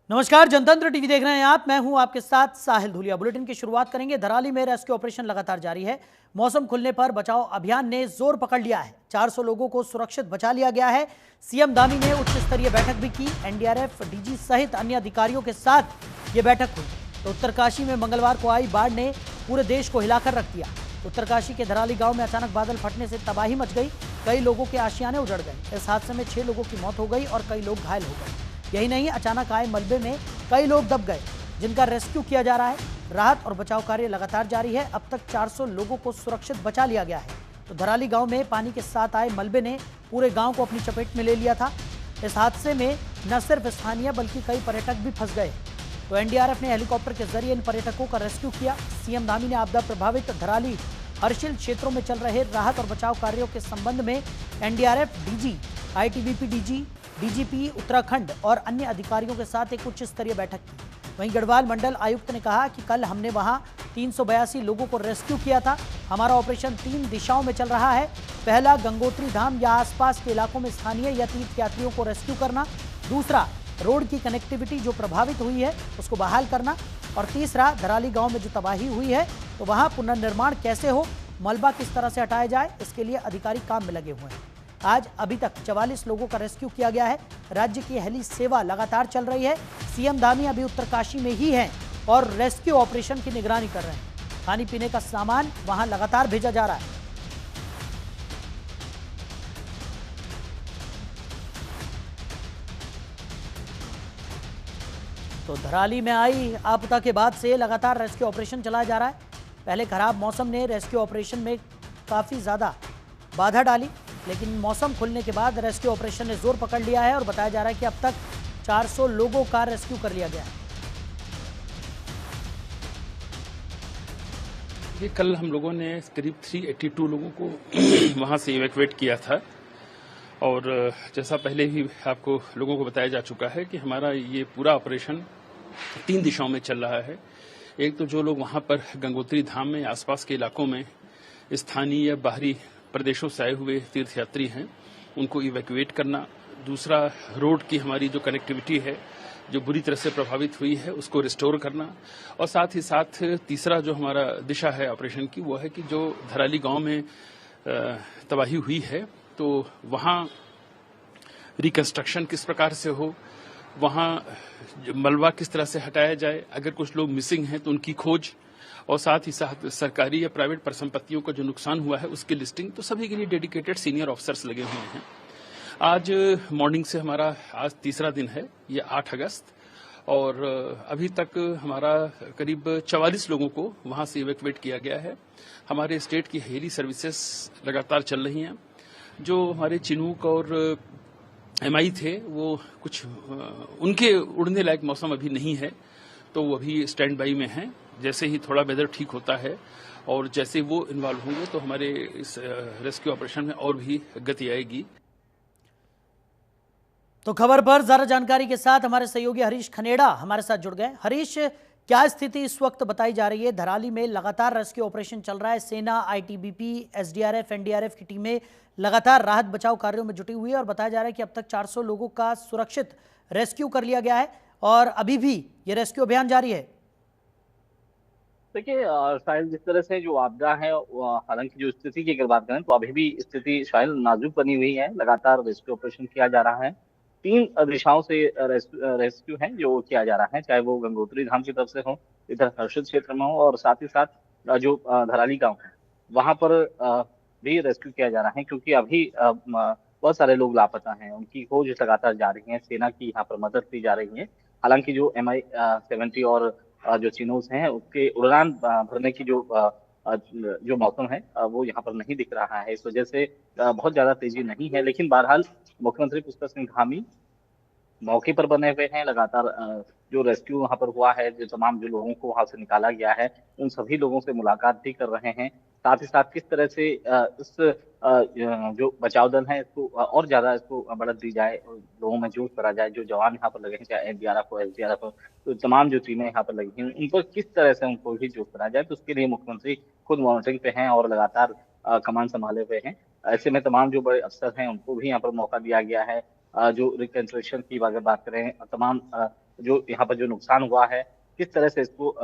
नमस्कार, जनतंत्र टीवी देख रहे हैं आप। मैं हूं आपके साथ साहिल धुलिया। बुलेटिन की शुरुआत करेंगे। धराली में रेस्क्यू ऑपरेशन लगातार जारी है। मौसम खुलने पर बचाव अभियान ने जोर पकड़ लिया है। 400 लोगों को सुरक्षित बचा लिया गया है। सीएम धामी ने उच्च स्तरीय बैठक भी की। एनडीआरएफ, डीजी सहित अन्य अधिकारियों के साथ ये बैठक हुई। तो उत्तरकाशी में मंगलवार को आई बाढ़ ने पूरे देश को हिलाकर रख दिया। उत्तरकाशी के धराली गांव में अचानक बादल फटने से तबाही मच गई। कई लोगों के आशियाने उजड़ गए। इस हादसे में 6 लोगों की मौत हो गई और कई लोग घायल हो गए। यही नहीं, अचानक आए मलबे में कई लोग दब गए, जिनका रेस्क्यू किया जा रहा है। राहत और बचाव कार्य लगातार जारी है। अब तक 400 लोगों को सुरक्षित बचा लिया गया है। तो धराली गांव में पानी के साथ आए मलबे ने पूरे गांव को अपनी चपेट में ले लिया था। इस हादसे में न सिर्फ स्थानीय बल्कि कई पर्यटक भी फंस गए। तो एनडीआरएफ ने हेलीकॉप्टर के जरिए इन पर्यटकों का रेस्क्यू किया। सीएम धामी ने आपदा प्रभावित धराली हर्षिल क्षेत्रों में चल रहे राहत और बचाव कार्यों के संबंध में NDRF, DG, ITBP DG, DGP Uttarakhand और अन्य अधिकारियों के साथ एक उच्च स्तरीय बैठक की। वहीं गढ़वाल मंडल आयुक्त ने कहा कि कल हमने वहां 382 लोगों को रेस्क्यू किया था। हमारा ऑपरेशन 3 दिशाओं में चल रहा है। पहला, गंगोत्री धाम या आसपास के इलाकों में स्थानीय या तीर्थयात्रियों को रेस्क्यू करना। दूसरा, रोड की कनेक्टिविटी जो प्रभावित हुई है उसको बहाल करना। और तीसरा, धराली गांव में जो तबाही हुई है तो वहां पुनर्निर्माण कैसे हो, मलबा किस तरह से हटाया जाए, इसके लिए अधिकारी काम में लगे हुए हैं। आज अभी तक 44 लोगों का रेस्क्यू किया गया है। राज्य की हेली सेवा लगातार चल रही है। सीएम धामी अभी उत्तरकाशी में ही हैं और रेस्क्यू ऑपरेशन की निगरानी कर रहे हैं। खाने पीने का सामान वहां लगातार भेजा जा रहा है। तो धराली में आई आपदा के बाद से लगातार रेस्क्यू ऑपरेशन चलाया जा रहा है। पहले खराब मौसम ने रेस्क्यू ऑपरेशन में काफ़ी ज़्यादा बाधा डाली, लेकिन मौसम खुलने के बाद रेस्क्यू ऑपरेशन ने जोर पकड़ लिया है और बताया जा रहा है कि अब तक 400 लोगों का रेस्क्यू कर लिया गया है। ये कल हम लोगों ने करीब 382 लोगों को वहां से इवैक्यूएट किया था। और जैसा पहले ही आपको लोगों को बताया जा चुका है कि हमारा ये पूरा ऑपरेशन 3 दिशाओं में चल रहा है। एक तो जो लोग वहां पर गंगोत्री धाम में आसपास के इलाकों में स्थानीय या बाहरी प्रदेशों से आए हुए तीर्थयात्री हैं, उनको इवैक्यूएट करना। दूसरा, रोड की हमारी जो कनेक्टिविटी है जो बुरी तरह से प्रभावित हुई है उसको रिस्टोर करना। और साथ ही साथ तीसरा जो हमारा दिशा है ऑपरेशन की वो है कि जो धराली गांव में तबाही हुई है तो वहां रिकंस्ट्रक्शन किस प्रकार से हो, वहां मलबा किस तरह से हटाया जाए, अगर कुछ लोग मिसिंग हैं तो उनकी खोज, और साथ ही साथ सरकारी या प्राइवेट परिसंपत्तियों का जो नुकसान हुआ है उसकी लिस्टिंग। तो सभी के लिए डेडिकेटेड सीनियर ऑफिसर्स लगे हुए हैं। आज मॉर्निंग से हमारा आज तीसरा दिन है, ये 8 अगस्त, और अभी तक हमारा करीब 44 लोगों को वहां से इवैक्यूएट किया गया है। हमारे स्टेट की हेली सर्विसेज लगातार चल रही हैं। जो हमारे चिनूक और एमआई थे वो कुछ उनके उड़ने लायक मौसम अभी नहीं है, तो वो अभी स्टैंड बाई में हैं। जैसे ही थोड़ा वेदर ठीक होता है और जैसे वो इन्वॉल्व होंगे तो हमारे इस रेस्क्यू ऑपरेशन में और भी गति आएगी। तो खबर पर ज्यादा जानकारी के साथ हमारे सहयोगी हरीश खनेड़ा हमारे साथ जुड़ गए। हरीश, क्या स्थिति इस वक्त बताई जा रही है? धराली में लगातार रेस्क्यू ऑपरेशन चल रहा है। सेना, आईटीबीपी, एसडीआरएफ, एनडीआरएफ की टीमें लगातार राहत बचाव कार्यों में जुटी हुई है और बताया जा रहा है कि अब तक 400 लोगों का सुरक्षित रेस्क्यू कर लिया गया है और अभी भी ये रेस्क्यू अभियान जारी है। देखिए शायद जिस तरह से जो आपदा है हालांकि जो स्थिति की अगर बात करें तो अभी भी स्थिति शायद नाजुक बनी हुई है। लगातार रेस्क्यू ऑपरेशन किया जा रहा है। 3 दिशाओं से रेस्क्यू है जो किया जा रहा है, चाहे वो गंगोत्री धाम की तरफ से हो, इधर हर्षिल क्षेत्र में हो, और साथ ही साथ जो धराली गांव है वहां पर भी रेस्क्यू किया जा रहा है, क्योंकि अभी बहुत सारे लोग लापता हैं। उनकी खोज लगातार जारी है। सेना की यहाँ पर मदद ली जा रही है। हालांकि जो MI-70 और जो चिनोज हैं उसके उड़ान भरने की जो मौसम है वो यहाँ पर नहीं दिख रहा है। इस वजह से बहुत ज्यादा तेजी नहीं है। लेकिन बहरहाल मुख्यमंत्री पुष्कर सिंह धामी मौके पर बने हुए हैं। लगातार जो रेस्क्यू वहां पर हुआ है, जो तमाम जो लोगों को वहां से निकाला गया है, उन सभी लोगों से मुलाकात भी कर रहे हैं। साथ ही साथ किस तरह से इस जो बचाव दल है इसको और ज्यादा इसको बढ़त दी जाए, लोगों में जोश भरा जाए। जो जवान यहाँ पर लगे हैं, चाहे एनडीआरएफ हो, एसडीआरएफ हो, तो तमाम जो टीमें यहाँ पर लगी हैं उन पर किस तरह से उनको भी जोश भरा जाए, तो उसके लिए मुख्यमंत्री खुद मॉनिटरिंग पे हैं और लगातार कमान संभाले हुए हैं। ऐसे में तमाम जो बड़े अफसर हैं उनको भी यहाँ पर मौका दिया गया है। जो रिकंस्ट्रक्शन की अगर बात करें, तमाम जो यहाँ पर जो नुकसान हुआ है, किस तरह से इसको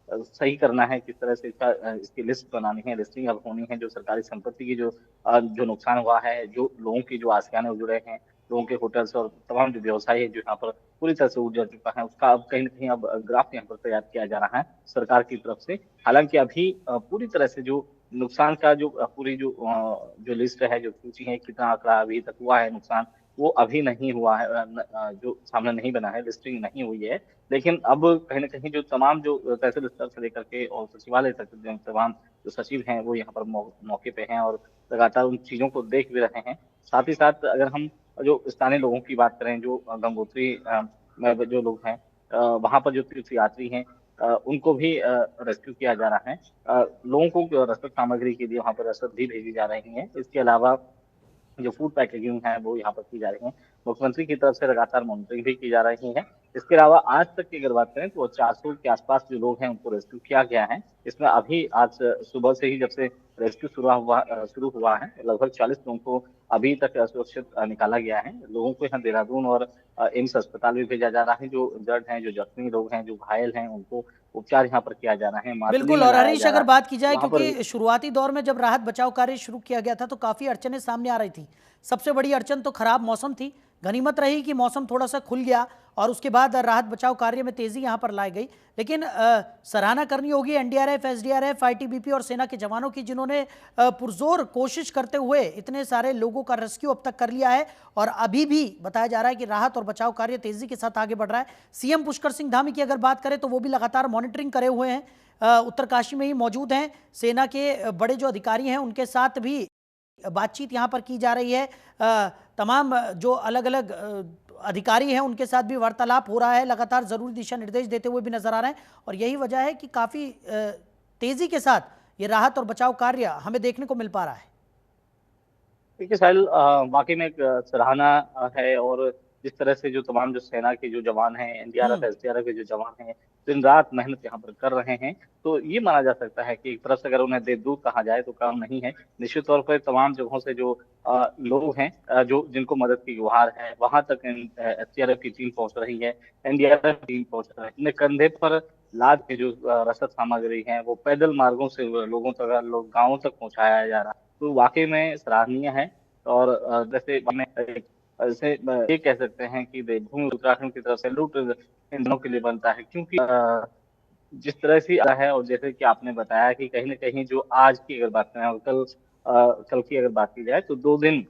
सही करना है, किस तरह से इसकी लिस्ट बनानी है, लिस्टिंग अब होनी है, जो सरकारी संपत्ति की जो नुकसान हुआ है, जो लोगों की जो आशियाने उजड़े हैं, लोगों के होटल्स और तमाम जो व्यवसाय है जो यहाँ पर पूरी तरह से उजड़ चुका है, उसका अब कहीं न कहीं अब ग्राफ यहाँ पर तैयार किया जा रहा है सरकार की तरफ से। हालाँकि अभी पूरी तरह से जो नुकसान का जो पूरी जो लिस्ट है, जो सूची है, कितना आंकड़ा अभी तक हुआ है नुकसान, वो अभी नहीं हुआ है, जो सामने नहीं बना है, लिस्टिंग नहीं हुई है। लेकिन अब कहीं न कहीं जो तमाम जो तहसील स्तर से लेकर के और सचिवालय तक जो तमाम जो सचिव हैं, वो यहाँ पर मौके पे हैं और लगातार उन चीज़ों को देख भी रहे हैं। साथ ही साथ अगर हम जो स्थानीय लोगों की बात करें, जो गंगोत्री में जो लोग हैं, वहाँ पर जो तीर्थयात्री हैं, उनको भी रेस्क्यू किया जा रहा है। लोगों को रसद सामग्री के लिए वहाँ पर रसद भी भेजी जा रही है। इसके अलावा जो फूड पैकेजिंग है वो यहाँ पर की जा रही है। मुख्यमंत्री की तरफ से लगातार मॉनिटरिंग भी की जा रही है। इसके अलावा आज तक की अगर बात करें तो 400 के आसपास जो लोग हैं उनको रेस्क्यू किया गया है। इसमें अभी आज सुबह से ही जब से रेस्क्यू शुरू हुआ है, लगभग 40 लोगों को अभी तक सुरक्षित निकाला गया है। लोगों को यहाँ देहरादून और एम्स अस्पताल भी भेजा जा रहा है। जो इंजर्ड हैं, जो जख्मी लोग हैं, जो घायल हैं, उनको उपचार यहाँ पर किया जा रहा है। मातली बिल्कुल। में और लाया हरीश, जा अगर रहा है, बात की जाए, वहाँ पर क्योंकि शुरुआती दौर में जब राहत बचाव कार्य शुरू किया गया था तो काफ़ी अड़चनें सामने आ रही थी। सबसे बड़ी अड़चन तो खराब मौसम थी। गनीमत रही कि मौसम थोड़ा सा खुल गया और उसके बाद राहत बचाव कार्य में तेज़ी यहाँ पर लाई गई। लेकिन सराहना करनी होगी एनडीआरएफ, एसडीआरएफ, आईटीबीपी और सेना के जवानों की, जिन्होंने पुरजोर कोशिश करते हुए इतने सारे लोगों का रेस्क्यू अब तक कर लिया है और अभी भी बताया जा रहा है कि राहत और बचाव कार्य तेज़ी के साथ आगे बढ़ रहा है। सीएम पुष्कर सिंह धामी की अगर बात करें तो वो भी लगातार मॉनिटरिंग करे हुए हैं, उत्तरकाशी में ही मौजूद हैं। सेना के बड़े जो अधिकारी हैं उनके साथ भी बातचीत यहाँ पर की जा रही है। तमाम जो अलग अलग अधिकारी हैं उनके साथ भी वार्तालाप हो रहा है, लगातार ज़रूरी दिशा निर्देश देते हुए भी नजर आ रहे हैं और यही वजह है कि काफ़ी तेज़ी के साथ ये राहत और बचाव कार्य हमें देखने को मिल पा रहा है। देखिए साहिल, वाकई में एक सराहना है। और जिस तरह से जो तमाम जो सेना के जो जवान हैं, एनडीआरएफ, हम्म। एसडीआरएफ के जो जवान हैं, दिन रात मेहनत यहाँ पर कर रहे हैं, तो ये माना जा सकता है कि एक तरफ से अगर उन्हें देवदूत कहा जाए तो काम नहीं है। निश्चित तौर पर तमाम जगहों से जो लोग हैं, जो जिनको मदद की गुहार है, वहां तक एसडीआरएफ की टीम पहुंच रही है, एनडीआरएफ टीम पहुंच रही है। अपने कंधे पर लाद के जो रसद सामग्री है वो पैदल मार्गों से लोगों तक, लोग गाँवों तक पहुंचाया जा रहा है, तो वाकई में सराहनीय है। और जैसे मैंने जैसे ये कह सकते हैं कि देवभूमि उत्तराखंड की तरफ से लूट इन दिनों के लिए बनता है, क्योंकि जिस तरह से आ है और जैसे कि आपने बताया कि कहीं न कहीं जो आज की अगर बात करें और कल की अगर बात की जाए तो 2 दिन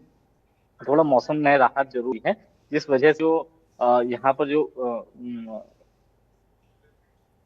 थोड़ा मौसम में राहत ज़रूरी है, जिस वजह से जो यहाँ पर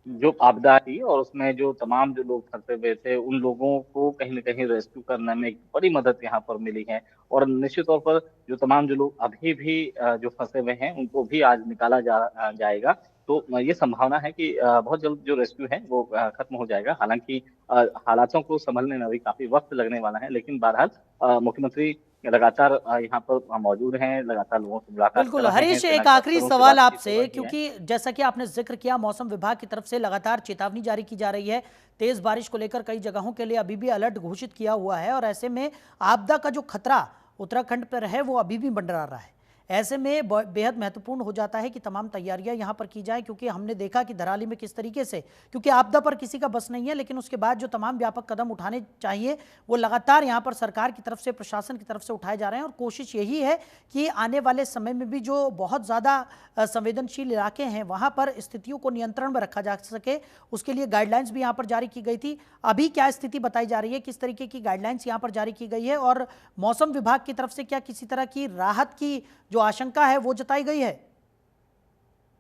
जो आपदा थी और उसमें जो तमाम जो लोग फंसे हुए थे, उन लोगों को कहीं न कहीं रेस्क्यू करने में एक बड़ी मदद यहाँ पर मिली है। और निश्चित तौर पर जो तमाम जो लोग अभी भी जो फंसे हुए हैं, उनको भी आज निकाला जाएगा। तो ये संभावना है कि बहुत जल्द जो रेस्क्यू है वो खत्म हो जाएगा। हालाँकि हालातों को सँभलने में अभी काफ़ी वक़्त लगने वाला है, लेकिन बहरहाल मुख्यमंत्री लगातार यहाँ पर मौजूद हैं, लगातार लोगों से मुलाकात कर बिल्कुल। रहे हैं, हरीश, सेना एक के आखिरी अफसरों से सवाल बातचीत हो आपसे, रही है। क्योंकि जैसा कि आपने जिक्र किया, मौसम विभाग की तरफ से लगातार चेतावनी जारी की जा रही है, तेज बारिश को लेकर कई जगहों के लिए अभी भी अलर्ट घोषित किया हुआ है और ऐसे में आपदा का जो खतरा उत्तराखंड पर है वो अभी भी मंडरा रहा है। ऐसे में बेहद महत्वपूर्ण हो जाता है कि तमाम तैयारियां यहां पर की जाएं, क्योंकि हमने देखा कि धराली में किस तरीके से, क्योंकि आपदा पर किसी का बस नहीं है, लेकिन उसके बाद जो तमाम व्यापक कदम उठाने चाहिए वो लगातार यहां पर सरकार की तरफ से, प्रशासन की तरफ से उठाए जा रहे हैं और कोशिश यही है कि आने वाले समय में भी जो बहुत ज़्यादा संवेदनशील इलाके हैं वहां पर स्थितियों को नियंत्रण में रखा जा सके। उसके लिए गाइडलाइंस भी यहाँ पर जारी की गई थी। अभी क्या स्थिति बताई जा रही है, किस तरीके की गाइडलाइंस यहाँ पर जारी की गई है और मौसम विभाग की तरफ से क्या किसी तरह की राहत की जो आशंका है वो जताई गई है?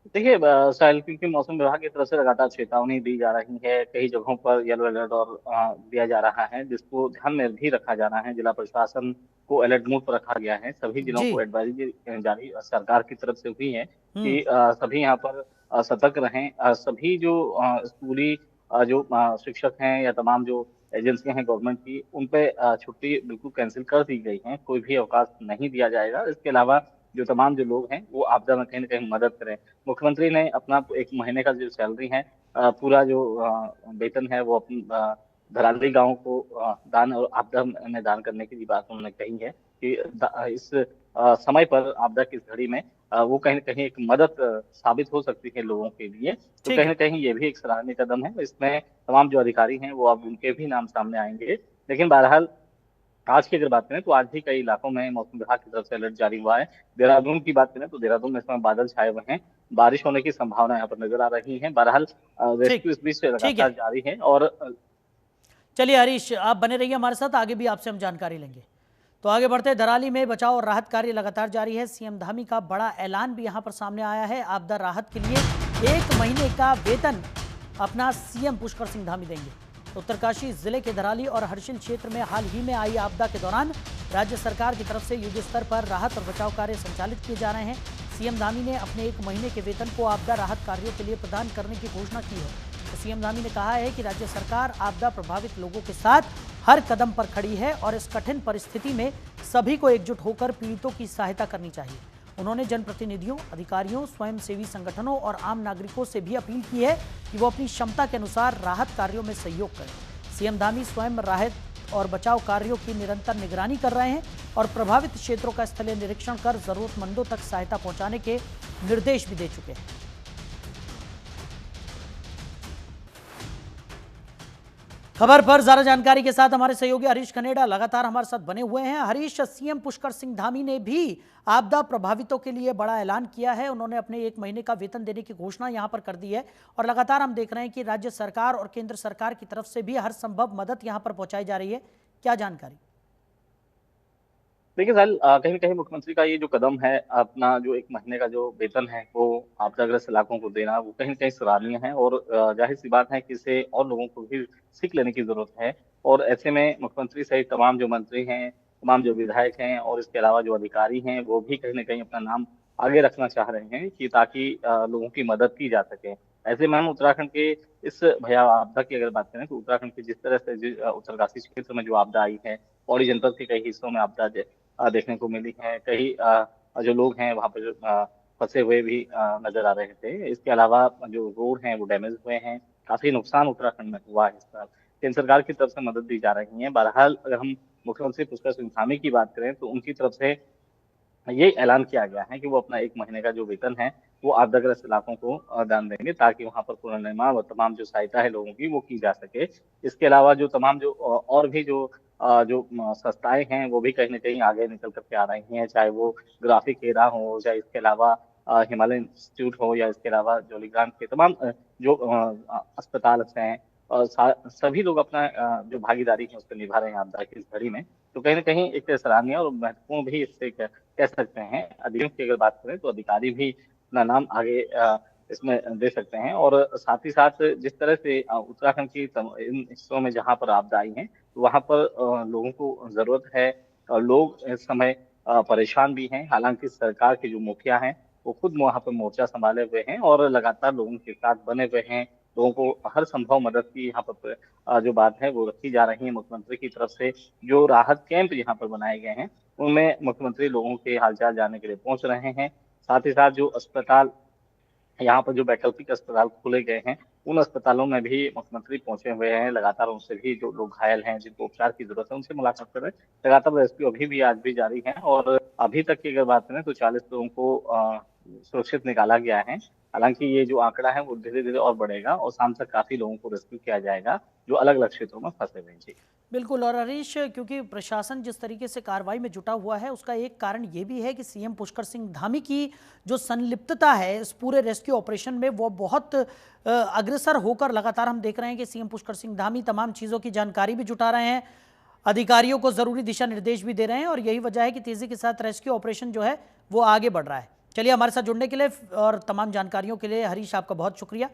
देखिए साहिल, क्योंकि मौसम विभाग की तरफ से लगातार चेतावनी दी जा रही है, कई जगहों पर येलो अलर्ट और दिया जा रहा है, जिसको ध्यान में भी रखा जाना है। जिला प्रशासन को अलर्ट मोड पर रखा गया है। सभी जिलों जी। को एडवाइजरी जारी सरकार की तरफ से हुई है कि हम्म। सभी यहाँ पर सतर्क रहें। सभी जो स्कूली जो शिक्षक हैं या तमाम जो एजेंसियां हैं गवर्नमेंट की, उन पे छुट्टी बिल्कुल कैंसिल कर दी गई है। कोई भी अवकाश नहीं दिया जाएगा। इसके अलावा जो तमाम जो लोग हैं वो आपदा में कहीं न कहीं मदद करें। मुख्यमंत्री ने अपना 1 महीने का जो सैलरी है, पूरा जो वेतन है वो अपनी धराली गाँव को दान और आपदा में दान करने की भी बात उन्होंने कही है कि इस समय पर आपदा की इस घड़ी में वो कहीं न कहीं एक मदद साबित हो सकती है लोगों के लिए। तो ठीक कहीं न है। कहीं ये भी एक सराहनीय कदम है। इसमें तमाम जो अधिकारी हैं, वो अब उनके भी नाम सामने आएँगे। लेकिन बहरहाल आज की अगर बात करें तो आज भी कई इलाकों में मौसम विभाग की तरफ से अलर्ट जारी हुआ है। देहरादून की बात करें तो देहरादून में इस समय बादल छाए हुए हैं। बारिश होने की संभावना यहाँ पर नज़र आ रही है। बहरहाल ठीक। रेस्क्यू इस बीच ठीक लगातार है। जारी है और चलिए हरीश, आप बने रहिए हमारे साथ, आगे भी आपसे हम जानकारी लेंगे। तो आगे बढ़ते, धराली में बचाव और राहत कार्य लगातार जारी है। सीएम धामी का बड़ा ऐलान भी यहां पर सामने आया है। आपदा राहत के लिए 1 महीने का वेतन अपना सीएम पुष्कर सिंह धामी देंगे। उत्तरकाशी जिले के धराली और हर्षिल क्षेत्र में हाल ही में आई आपदा के दौरान राज्य सरकार की तरफ से युद्ध स्तर पर राहत और बचाव कार्य संचालित किए जा रहे हैं। सीएम धामी ने अपने 1 महीने के वेतन को आपदा राहत कार्यों के लिए प्रदान करने की घोषणा की है। तो सीएम धामी ने कहा है कि राज्य सरकार आपदा प्रभावित लोगों के साथ हर कदम पर खड़ी है और इस कठिन परिस्थिति में सभी को एकजुट होकर पीड़ितों की सहायता करनी चाहिए। उन्होंने जनप्रतिनिधियों, अधिकारियों, स्वयंसेवी संगठनों और आम नागरिकों से भी अपील की है कि वो अपनी क्षमता के अनुसार राहत कार्यों में सहयोग करें। सीएम धामी स्वयं राहत और बचाव कार्यों की निरंतर निगरानी कर रहे हैं और प्रभावित क्षेत्रों का स्थलीय निरीक्षण कर जरूरतमंदों तक सहायता पहुंचाने के निर्देश भी दे चुके हैं। खबर पर ज्यादा जानकारी के साथ हमारे सहयोगी हरीश कनेडा लगातार हमारे साथ बने हुए हैं। हरीश, सीएम पुष्कर सिंह धामी ने भी आपदा प्रभावितों के लिए बड़ा ऐलान किया है। उन्होंने अपने 1 महीने का वेतन देने की घोषणा यहां पर कर दी है और लगातार हम देख रहे हैं कि राज्य सरकार और केंद्र सरकार की तरफ से भी हर संभव मदद यहां पर पहुंचाई जा रही है। क्या जानकारी? देखिए साहिल, कहीं न कहीं मुख्यमंत्री का ये जो कदम है, अपना जो 1 महीने का जो वेतन है, वो आपदाग्रस्त इलाकों को देना, वो कहीं न कहीं सराहनीय है और ज़ाहिर-सी बात है कि इससे और लोगों को भी सीख लेने की ज़रूरत है। और ऐसे में मुख्यमंत्री सहित तमाम जो मंत्री हैं, तमाम जो विधायक हैं और इसके अलावा जो अधिकारी हैं, वो भी कहीं न कहीं अपना नाम आगे रखना चाह रहे हैं कि ताकि लोगों की मदद की जा सके। ऐसे में हम उत्तराखंड के इस भयावह आपदा की अगर बात करें, तो उत्तराखंड के जिस तरह से उत्तरकाशी क्षेत्र में जो आपदा आई है, पौड़ी जनपद के कई हिस्सों में आपदा देखने को मिली है। कई जो लोग हैं वहाँ पे जो फँसे हुए भी नज़र आ रहे थे। इसके अलावा जो रोड हैं वो डैमेज हुए हैं। काफ़ी नुकसान उत्तराखंड में हुआ है इस साल। केंद्र सरकार की तरफ से मदद दी जा रही है। बहरहाल अगर हम मुख्यमंत्री पुष्कर सिंह धामी की बात करें तो उनकी तरफ से ये ऐलान किया गया है कि वो अपना 1 महीने का जो वेतन है, वो आपदाग्रस्त इलाकों को दान देंगे ताकि वहाँ पर पुनर्निर्माण और तमाम जो सहायता है लोगों की, वो की जा सके। इसके अलावा जो तमाम जो और भी जो संस्थाएँ हैं, वो भी कहीं न कहीं आगे निकल कर के आ रही हैं, चाहे वो ग्राफिक एरा हो, चाहे इसके अलावा हिमालयन इंस्टीट्यूट हो या इसके अलावा जौलीग्रांट के तमाम जो अस्पताल हैं और सभी लोग अपना जो भागीदारी है, उसको निभा रहे हैं आपदा की इस घड़ी में। तो कहीं न कहीं एक सराहनीय और महत्वपूर्ण भी इससे कह सकते हैं। अधिकारियों की अगर बात करें तो अधिकारी भी अपना नाम आगे इसमें दे सकते हैं और साथ ही साथ जिस तरह से उत्तराखंड की इन हिस्सों में जहाँ पर आपदा आई है, वहाँ पर लोगों को ज़रूरत है और लोग इस समय परेशान भी हैं। हालाँकि सरकार के जो मुखिया हैं, वो खुद वहाँ पे मोर्चा सँभाले हुए हैं और लगातार लोगों के साथ बने हुए हैं। लोगों को हर संभव मदद की यहाँ पर जो बात है वो रखी जा रही है मुख्यमंत्री की तरफ से। जो राहत कैंप यहाँ पर बनाए गए हैं, उनमें मुख्यमंत्री लोगों के हालचाल जानने के लिए पहुँच रहे हैं। साथ ही साथ जो अस्पताल यहाँ पर जो वैकल्पिक अस्पताल खोले गए हैं, उन अस्पतालों में भी मुख्यमंत्री पहुँचे हुए हैं। लगातार उनसे भी जो लोग घायल हैं, जिनको उपचार की ज़रूरत है, उनसे मुलाकात कर रहे हैं। लगातार रेस्क्यू अभी भी आज भी जारी है और अभी तक की अगर बात करें तो 40 लोगों को सुरक्षित निकाला गया है। हालाँकि ये जो आंकड़ा है वो धीरे-धीरे और बढ़ेगा और शाम तक काफ़ी लोगों को रेस्क्यू किया जाएगा, जो अलग-अलग क्षेत्रों में फँसे हुए हैं। जी। बिल्कुल। और हरीश, क्योंकि प्रशासन जिस तरीके से कार्रवाई में जुटा हुआ है, उसका एक कारण ये भी है कि सीएम पुष्कर सिंह धामी की जो संलिप्तता है इस पूरे रेस्क्यू ऑपरेशन में, वो बहुत अग्रसर होकर लगातार हम देख रहे हैं कि सीएम पुष्कर सिंह धामी तमाम चीज़ों की जानकारी भी जुटा रहे हैं, अधिकारियों को ज़रूरी दिशा निर्देश भी दे रहे हैं और यही वजह है कि तेज़ी के साथ रेस्क्यू ऑपरेशन जो है वो आगे बढ़ रहा है। चलिए, हमारे साथ जुड़ने के लिए और तमाम जानकारियों के लिए हरीश, आपका बहुत शुक्रिया।